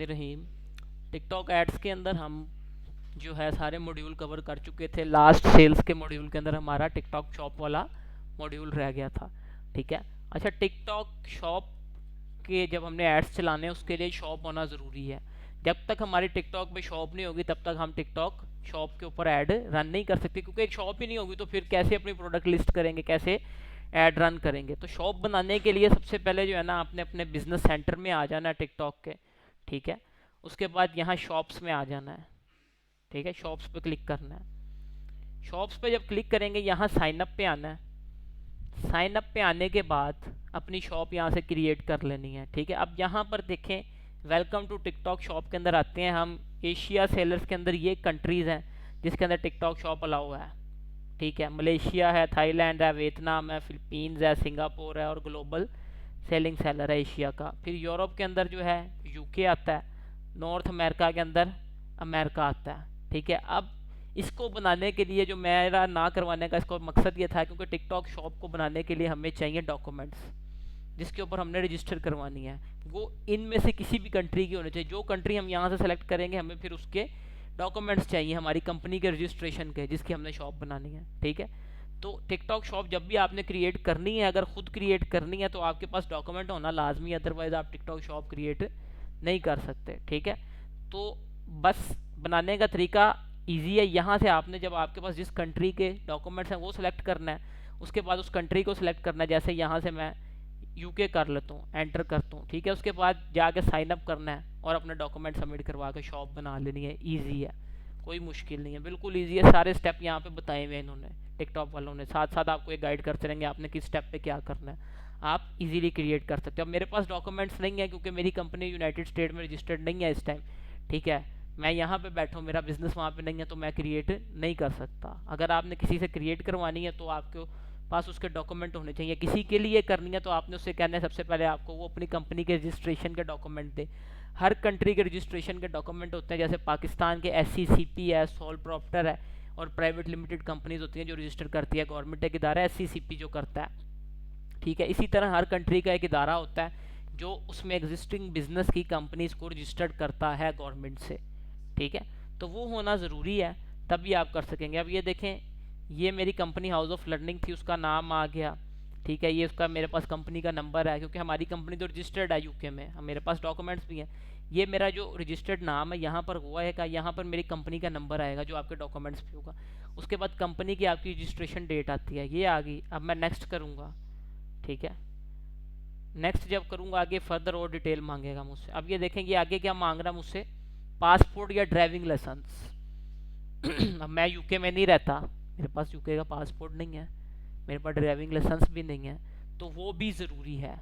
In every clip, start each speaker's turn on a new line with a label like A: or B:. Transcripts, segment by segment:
A: रहीम। TikTok ads के अंदर हम जो है सारे मॉड्यूल कवर कर चुके थे। लास्ट सेल्स के मॉड्यूल के अंदर हमारा टिकटॉक शॉप वाला मॉड्यूल रह गया था। ठीक है। अच्छा, टिकटॉक शॉप के जब हमने एड्स चलाने हैं उसके लिए शॉप होना ज़रूरी है। जब तक हमारी टिकटॉक पे शॉप नहीं होगी तब तक हम टिकटॉक शॉप के ऊपर ऐड रन नहीं कर सकते, क्योंकि एक शॉप ही नहीं होगी तो फिर कैसे अपनी प्रोडक्ट लिस्ट करेंगे, कैसे ऐड रन करेंगे। तो शॉप बनाने के लिए सबसे पहले जो है ना, आपने अपने बिजनेस सेंटर में आ जाना है टिकटॉक के। ठीक है। उसके बाद यहाँ शॉप्स में आ जाना है। ठीक है, शॉप्स पे क्लिक करना है। शॉप्स पे जब क्लिक करेंगे यहाँ साइन अप पे आना है। साइन अप पे आने के बाद अपनी शॉप यहाँ से क्रिएट कर लेनी है। ठीक है। अब यहाँ पर देखें, वेलकम टू टिकटॉक शॉप के अंदर आते हैं हम। एशिया सेलर्स के अंदर ये कंट्रीज़ हैं जिसके अंदर टिकटॉक शॉप अलाउ है। ठीक है। मलेशिया है, थाईलैंड है, वियतनाम है, फिलीपींस है, सिंगापुर है और ग्लोबल सेलिंग सेलर है एशिया का। फिर यूरोप के अंदर जो है यूके आता है। नॉर्थ अमेरिका के अंदर अमेरिका आता है। ठीक है। अब इसको बनाने के लिए जो मेरा ना करवाने का इसको मकसद ये था, क्योंकि टिकटॉक शॉप को बनाने के लिए हमें चाहिए डॉक्यूमेंट्स जिसके ऊपर हमने रजिस्टर करवानी है। वो इनमें से किसी भी कंट्री की होनी चाहिए। जो कंट्री हम यहाँ से सेलेक्ट करेंगे हमें फिर उसके डॉक्यूमेंट्स चाहिए हमारी कंपनी के रजिस्ट्रेशन के, जिसकी हमने शॉप बनानी है। ठीक है। तो टिकटॉक शॉप जब भी आपने क्रिएट करनी है, अगर खुद क्रिएट करनी है तो आपके पास डॉक्यूमेंट होना लाजमी है, अदरवाइज आप टिकटॉक शॉप क्रिएट नहीं कर सकते। ठीक है। तो बस बनाने का तरीका ईजी है। यहाँ से आपने जब आपके पास जिस कंट्री के डॉक्यूमेंट्स हैं वो सिलेक्ट करना है, उसके बाद उस कंट्री को सिलेक्ट करना है। जैसे यहाँ से मैं यूके कर लेता हूँ, एंटर करता हूँ। ठीक है। उसके बाद जाके साइन अप करना है और अपना डॉक्यूमेंट सबमिट करवा के शॉप बना लेनी है। ईजी है, कोई मुश्किल नहीं है, बिल्कुल ईजी है। सारे स्टेप यहाँ पे बताए हुए हैं इन्होंने, टिकटॉक वालों ने। साथ साथ आपको एक गाइड करते रहेंगे आपने किस स्टेप पे क्या करना है। आप इजीली क्रिएट कर सकते हो। अब मेरे पास डॉक्यूमेंट्स नहीं है क्योंकि मेरी कंपनी यूनाइटेड स्टेट में रजिस्टर्ड नहीं है इस टाइम। ठीक है। मैं यहाँ पे बैठा हूँ, मेरा बिजनेस वहाँ पे नहीं है, तो मैं क्रिएट नहीं कर सकता। अगर आपने किसी से क्रिएट करवानी है तो आपको पास उसके डॉक्यूमेंट होने चाहिए। किसी के लिए करनी है तो आपने उससे कहना है सबसे पहले आपको वो अपनी कंपनी के रजिस्ट्रेशन के डॉक्यूमेंट दे। हर कंट्री के रजिस्ट्रेशन के डॉक्यूमेंट होते हैं। जैसे पाकिस्तान के SCCP है, सोल प्रॉप्टर है और प्राइवेट लिमिटेड कंपनीज होती हैं जो रजिस्टर करती है। गवर्नमेंट एक इदारा है SCCP जो करता है। ठीक है। इसी तरह हर कंट्री का एक इदारा होता है जो उसमें एग्जिस्टिंग बिजनेस की कंपनीज को रजिस्टर्ड करता है गवर्नमेंट से। ठीक है। तो वो होना ज़रूरी है, तभी आप कर सकेंगे। अब ये देखें, ये मेरी कंपनी हाउस ऑफ लर्निंग थी, उसका नाम आ गया। ठीक है। ये उसका मेरे पास कंपनी का नंबर है क्योंकि हमारी कंपनी तो रजिस्टर्ड है यूके में, मेरे पास डॉक्यूमेंट्स भी हैं। ये मेरा जो रजिस्टर्ड नाम है यहाँ पर हुआ है, का यहाँ पर मेरी कंपनी का नंबर आएगा जो आपके डॉक्यूमेंट्स भी होगा। उसके बाद कंपनी की आपकी रजिस्ट्रेशन डेट आती है, ये आ गई। अब मैं नेक्स्ट करूँगा। ठीक है। नेक्स्ट जब करूँगा आगे फर्दर और डिटेल मांगेगा मुझसे। अब ये देखेंगे आगे क्या मांग रहा है मुझसे, पासपोर्ट या ड्राइविंग लाइसेंस। अब मैं यूके में नहीं रहता, मेरे पास यूके का पासपोर्ट नहीं है, मेरे पास ड्राइविंग लाइसेंस भी नहीं है, तो वो भी ज़रूरी है।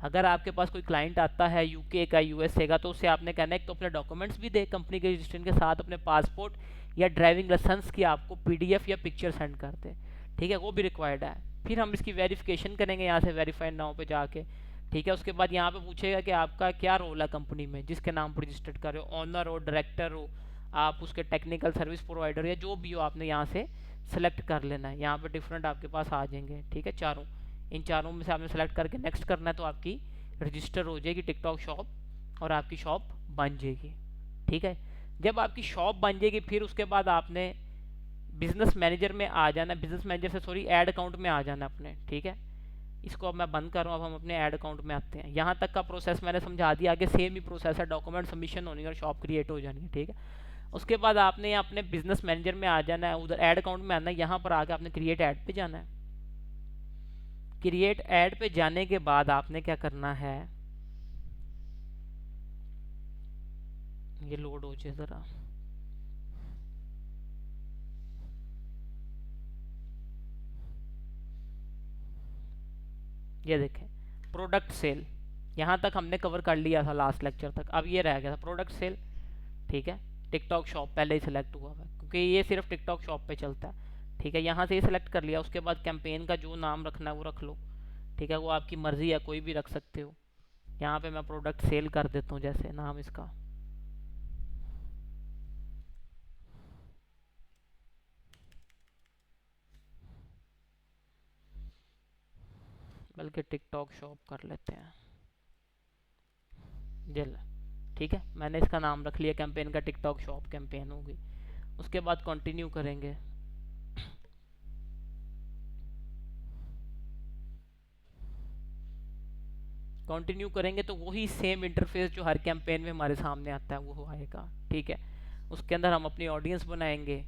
A: अगर आपके पास कोई क्लाइंट आता है यूके का, यूएसए का, तो उससे आपने कहना है तो अपने डॉक्यूमेंट्स भी दे कंपनी के रजिस्ट्रेशन के साथ, अपने पासपोर्ट या ड्राइविंग लाइसेंस की आपको PDF या पिक्चर सेंड कर दे। ठीक है। वो भी रिक्वायर्ड है। फिर हम इसकी वेरिफिकेशन करेंगे यहाँ से वेरीफाइड नाउ पे जाके। ठीक है। उसके बाद यहाँ पे पूछेगा कि आपका क्या रोल है कंपनी में जिसके नाम पर रजिस्टर्ड कर रहे हो, ऑनर हो, डायरेक्टर हो, आप उसके टेक्निकल सर्विस प्रोवाइडर या जो भी हो, आपने यहाँ से सेलेक्ट कर लेना है। यहाँ पे डिफरेंट आपके पास आ जाएंगे। ठीक है। चारों, इन चारों में से आपने सेलेक्ट करके नेक्स्ट करना है तो आपकी रजिस्टर हो जाएगी टिकटॉक शॉप और आपकी शॉप बन जाएगी। ठीक है। जब आपकी शॉप बन जाएगी फिर उसके बाद आपने बिजनेस मैनेजर में आ जाना, बिजनेस मैनेजर से सॉरी ऐड अकाउंट में आ जाना अपने। ठीक है। इसको अब मैं बंद कर रहा हूँ, अब हम अपने ऐड अकाउंट में आते हैं। यहाँ तक का प्रोसेस मैंने समझा दिया, आगे सेम ही प्रोसेस है, डॉक्यूमेंट सबमिशन होनी है और शॉप क्रिएट हो जानी है। ठीक है। उसके बाद आपने यहाँ अपने बिजनेस मैनेजर में आ जाना है, उधर ऐड अकाउंट में आना है, यहाँ पर आके आपने क्रिएट ऐड पे जाना है। क्रिएट ऐड पे जाने के बाद आपने क्या करना है, ये लोड हो जाए ज़रा। ये देखें प्रोडक्ट सेल, यहाँ तक हमने कवर कर लिया था लास्ट लेक्चर तक। अब ये रह गया था प्रोडक्ट सेल। ठीक है। टिकटॉक शॉप पहले ही सिलेक्ट हुआ है क्योंकि ये सिर्फ टिकटॉक शॉप पे चलता है। ठीक है। यहाँ से ये सिलेक्ट कर लिया। उसके बाद कैंपेन का जो नाम रखना है वो रख लो। ठीक है। वो आपकी मर्ज़ी है, कोई भी रख सकते हो। यहाँ पे मैं प्रोडक्ट सेल कर देता हूँ जैसे नाम इसका। बल्कि टिकटॉक शॉप कर लेते हैं, जल। ठीक है, मैंने इसका नाम रख लिया कैंपेन का, टिकटॉक शॉप कैंपेन होगी। उसके बाद कंटिन्यू करेंगे। कंटिन्यू करेंगे तो वही सेम इंटरफेस जो हर कैंपेन में हमारे सामने आता है वो आएगा। ठीक है, उसके अंदर हम अपनी ऑडियंस बनाएंगे।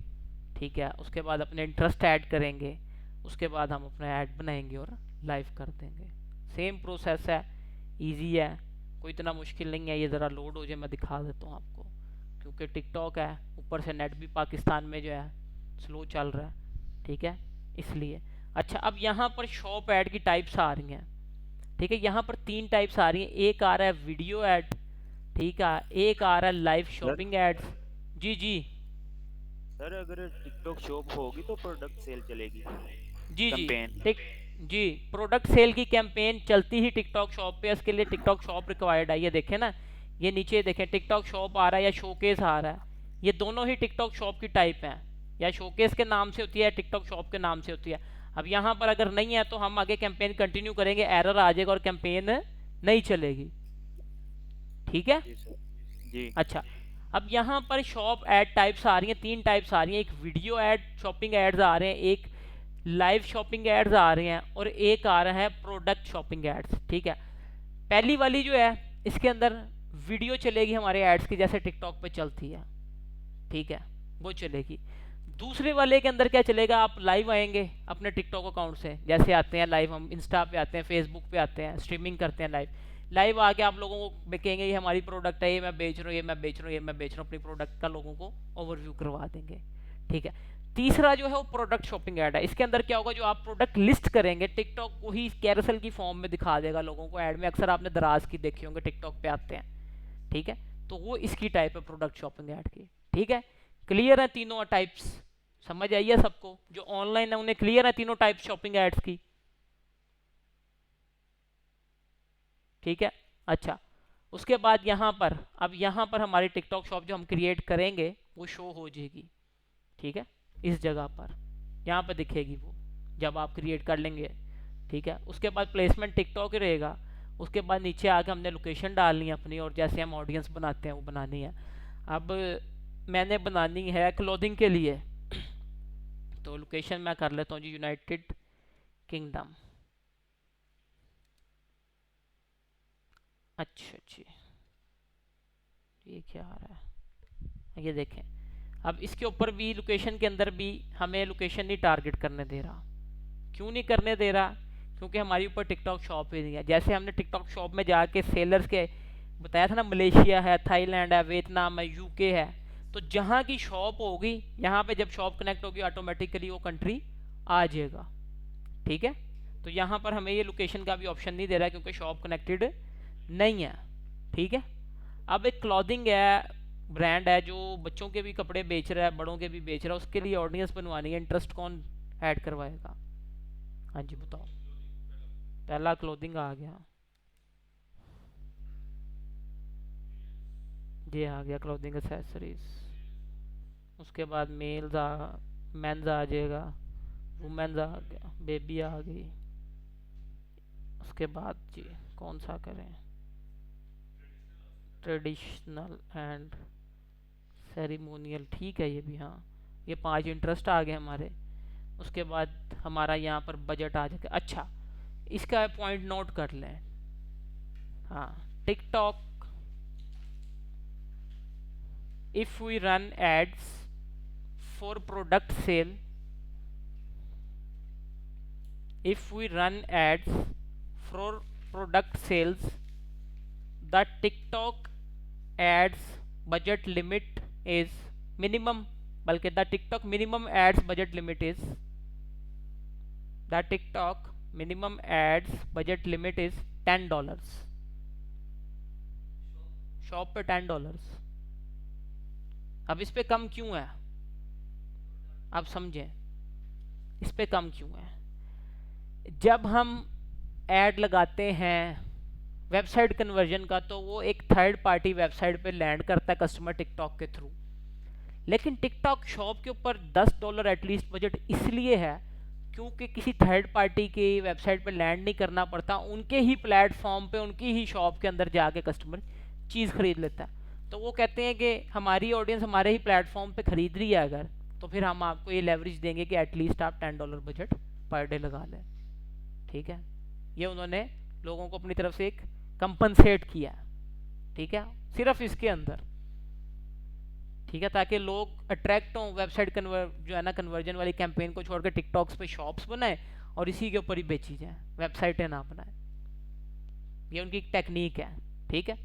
A: ठीक है, उसके बाद अपने इंटरेस्ट ऐड करेंगे, उसके बाद हम अपना ऐड बनाएंगे और लाइव कर देंगे। सेम प्रोसेस है, इजी है, कोई इतना मुश्किल नहीं है। ये ज़रा लोड हो जाए, मैं दिखा देता हूँ आपको, क्योंकि टिकटॉक है, ऊपर से नेट भी पाकिस्तान में जो है स्लो चल रहा है। ठीक है, इसलिए। अच्छा, अब यहाँ पर शॉप ऐड की टाइप्स आ रही हैं। ठीक है, यहाँ पर 3 टाइप्स आ रही हैं। एक आ रहा है वीडियो ऐड, ठीक है, एक आ रहा है लाइव
B: सर
A: शॉपिंग एड्स। जी जी
B: सर अगर टिकटॉक शॉप होगी तो प्रोडक्ट सेल चलेगी,
A: जी जी
B: कैंपेन।
A: टिक जी, प्रोडक्ट सेल की कैंपेन चलती ही टिकटॉक शॉप पे। इसके लिए टिकटॉक शॉप रिक्वायर्ड है। ये देखें ना, ये नीचे देखें, टिकटॉक शॉप आ रहा है या शोकेस आ रहा है। ये दोनों ही टिकटॉक शॉप की टाइप हैं, या शोकेस के नाम से होती है, टिकटॉक शॉप के नाम से होती है। अब यहाँ पर अगर नहीं है तो हम आगे कैंपेन कंटिन्यू करेंगे, एरर आ जाएगा और कैंपेन नहीं चलेगी। ठीक है,
B: जी सर। जी।
A: अच्छा। अब यहाँ पर शॉप ऐड टाइप्स आ रही हैं, 3 टाइप्स आ रही हैं। एक वीडियो ऐड शॉपिंग एड्स आ रहे हैं, एक लाइव शॉपिंग एड्स आ रहे हैं, और एक आ रहा है प्रोडक्ट शॉपिंग एड्स। ठीक है, पहली वाली जो है इसके अंदर वीडियो चलेगी हमारे एड्स की, जैसे टिकटॉक पे चलती है। ठीक है, वो चलेगी। दूसरे वाले के अंदर क्या चलेगा, आप लाइव आएंगे अपने टिकटॉक अकाउंट से, जैसे आते हैं लाइव, हम इंस्टा पे आते हैं, फेसबुक पे आते हैं, स्ट्रीमिंग करते हैं लाइव। लाइव आके आप लोगों को कहेंगे ये हमारी प्रोडक्ट है, ये मैं बेच रहा हूँ, ये मैं बेच रहा हूँ, ये मैं बेच रहा हूँ, अपनी प्रोडक्ट का लोगों को ओवरव्यू करवा देंगे। ठीक है, तीसरा जो है वो प्रोडक्ट शॉपिंग ऐड है। इसके अंदर क्या होगा, जो आप प्रोडक्ट लिस्ट करेंगे टिकटॉक को ही कैरोसेल की फॉर्म में दिखा देगा लोगों को। ऐड में अक्सर आपने दराज की देखी होंगे, टिकटॉक पे आते हैं। ठीक है, तो वो इसकी टाइप है प्रोडक्ट शॉपिंग ऐड की। ठीक है, क्लियर है तीनों टाइप्स, समझ आई है सबको? जो ऑनलाइन है उन्हें क्लियर है तीनों टाइप शॉपिंग एड्स की? ठीक है, अच्छा। उसके बाद यहाँ पर, अब यहाँ पर हमारी टिकटॉक शॉप जो हम क्रिएट करेंगे वो शो हो जाएगी। ठीक है, इस जगह पर यहाँ पर दिखेगी वो, जब आप क्रिएट कर लेंगे। ठीक है, उसके बाद प्लेसमेंट टिकटॉक ही रहेगा। उसके बाद नीचे आके हमने लोकेशन डालनी है अपनी, और जैसे हम ऑडियंस बनाते हैं वो बनानी है। अब मैंने बनानी है क्लोथिंग के लिए, तो लोकेशन मैं कर लेता हूँ जी, यूनाइटेड किंगडम। अच्छा जी, ये क्या आ रहा है, ये देखें। अब इसके ऊपर भी लोकेशन के अंदर भी हमें लोकेशन नहीं टारगेट करने दे रहा। क्यों नहीं करने दे रहा? क्योंकि हमारी ऊपर टिकटॉक शॉप ही नहीं है। जैसे हमने टिकटॉक शॉप में जाके सेलर्स के बताया था ना, मलेशिया है, थाईलैंड है, वियतनाम है, यूके है, तो जहाँ की शॉप होगी यहाँ पे जब शॉप कनेक्ट होगी ऑटोमेटिकली वो कंट्री आ जाएगा। ठीक है, तो यहाँ पर हमें ये लोकेशन का भी ऑप्शन नहीं दे रहा है क्योंकि शॉप कनेक्टेड नहीं है। ठीक है, अब एक क्लॉथिंग है, ब्रांड है जो बच्चों के भी कपड़े बेच रहा है, बड़ों के भी बेच रहा है, उसके लिए ऑडियंस बनवानी है, इंटरेस्ट कौन ऐड करवाएगा? हाँ जी बताओ। पहला क्लोथिंग आ गया, ये आ गया क्लोथिंग एसेसरीज। उसके बाद मेंस आ जाएगा, वुमेन्स आ गया, बेबी आ गई। उसके बाद जी कौन सा करें, ट्रेडिशनल एंड सेरिमोनियल, ठीक है ये भी, हाँ ये 5 इंटरेस्ट आ गए हमारे। उसके बाद हमारा यहाँ पर बजट आ जाएगा। अच्छा, इसका पॉइंट नोट कर लें। हाँ, TikTok, if we run ads for product sale, if we run ads for product sales, the TikTok ads budget limit is minimum, बल्कि the TikTok minimum ads budget limit is, the TikTok minimum ads budget limit is $10। Shop पे $10। अब इस पे कम क्यों है, आप समझें, इस पे कम क्यों है? जब हम ऐड लगाते हैं वेबसाइट कन्वर्जन का, तो वो एक थर्ड पार्टी वेबसाइट पे लैंड करता है कस्टमर टिकटॉक के थ्रू। लेकिन टिकटॉक शॉप के ऊपर $10 एटलीस्ट बजट इसलिए है क्योंकि किसी थर्ड पार्टी की वेबसाइट पे लैंड नहीं करना पड़ता, उनके ही प्लेटफॉर्म पे, उनकी ही शॉप के अंदर जाके कस्टमर चीज़ खरीद लेता है। तो वो कहते हैं कि हमारी ऑडियंस हमारे ही प्लेटफॉर्म पे खरीद रही है अगर, तो फिर हम आपको ये लेवरेज देंगे कि एटलीस्ट आप $10 बजट पर डे लगा लें। ठीक है, ये उन्होंने लोगों को अपनी तरफ से एक कंपनसेट किया। ठीक है, सिर्फ इसके अंदर। ठीक है, ताकि लोग अट्रैक्ट हों, वेबसाइट जो है ना कन्वर्जन वाली कैंपेन को छोड़ के टिकटॉक्स पे शॉप्स बनाए और इसी के ऊपर ही बेची जाए, वेबसाइटें ना बनाए। ये उनकी एक टेक्निक है। ठीक है,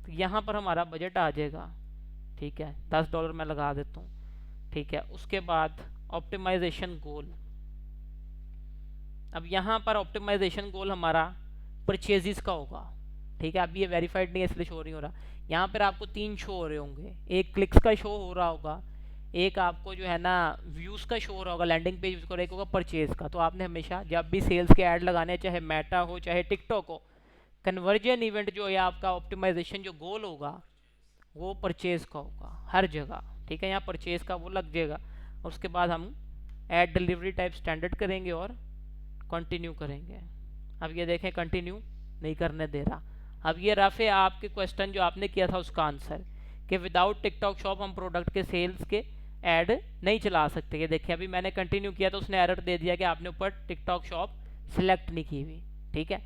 A: तो यहाँ पर हमारा बजट आ जाएगा। ठीक है, $10 मैं लगा देता हूँ। ठीक है, उसके बाद ऑप्टिमाइजेशन गोल। अब यहाँ पर ऑप्टिमाइजेशन गोल हमारा परचेजेस का होगा। ठीक है, अब ये वेरीफाइड नहीं है इसलिए शो नहीं हो रहा। यहाँ पर आपको 3 शो हो रहे होंगे, एक क्लिक्स का शो हो रहा होगा, एक आपको जो है ना व्यूज़ का शो हो रहा होगा लैंडिंग पेज का, और एक होगा परचेज का। तो आपने हमेशा जब भी सेल्स के ऐड लगाने, चाहे मेटा हो चाहे टिकटॉक हो, कन्वर्जन इवेंट जो है आपका ऑप्टिमाइजेशन जो गोल होगा वो परचेज का होगा हर जगह। ठीक है, यहाँ परचेज का वो लग जाएगा। उसके बाद हम ऐड डिलीवरी टाइप स्टैंडर्ड करेंगे और कंटिन्यू करेंगे। अब ये देखें कंटिन्यू नहीं करने दे रहा। अब ये रफ है आपके क्वेश्चन जो आपने किया था उसका आंसर, कि विदाउट टिकटॉक शॉप हम प्रोडक्ट के सेल्स के ऐड नहीं चला सकते। ये देखिए अभी मैंने कंटिन्यू किया तो उसने एरर दे दिया कि आपने ऊपर टिकटॉक शॉप सिलेक्ट नहीं की हुई। ठीक है,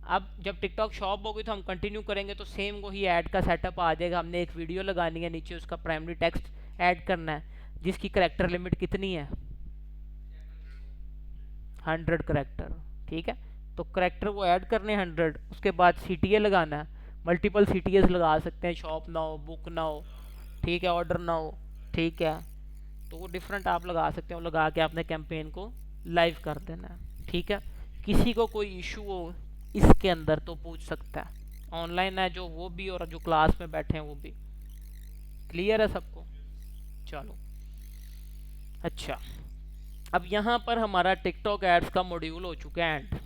A: अब जब टिकटॉक शॉप होगी तो हम कंटिन्यू करेंगे तो सेम वही ऐड का सेटअप आ जाएगा। हमने एक वीडियो लगानी है, नीचे उसका प्राइमरी टेक्स्ट ऐड करना है जिसकी करेक्टर लिमिट कितनी है, 100 करेक्टर। ठीक है, तो करेक्टर वो ऐड करने 100, उसके बाद CTA लगाना है। मल्टीपल CTAs लगा सकते हैं, शॉप ना हो, बुक ना हो, ठीक है, ऑर्डर ना हो। ठीक है, तो वो डिफरेंट आप लगा सकते हैं, वो लगा के आपने कैंपेन को लाइव कर देना है। ठीक है, किसी को कोई इशू हो इसके अंदर तो पूछ सकता है, ऑनलाइन है जो वो भी और जो क्लास में बैठे हैं वो भी। क्लियर है सबको? चलो अच्छा, अब यहाँ पर हमारा टिकटॉक एड्स का मॉड्यूल हो चुका है एंड।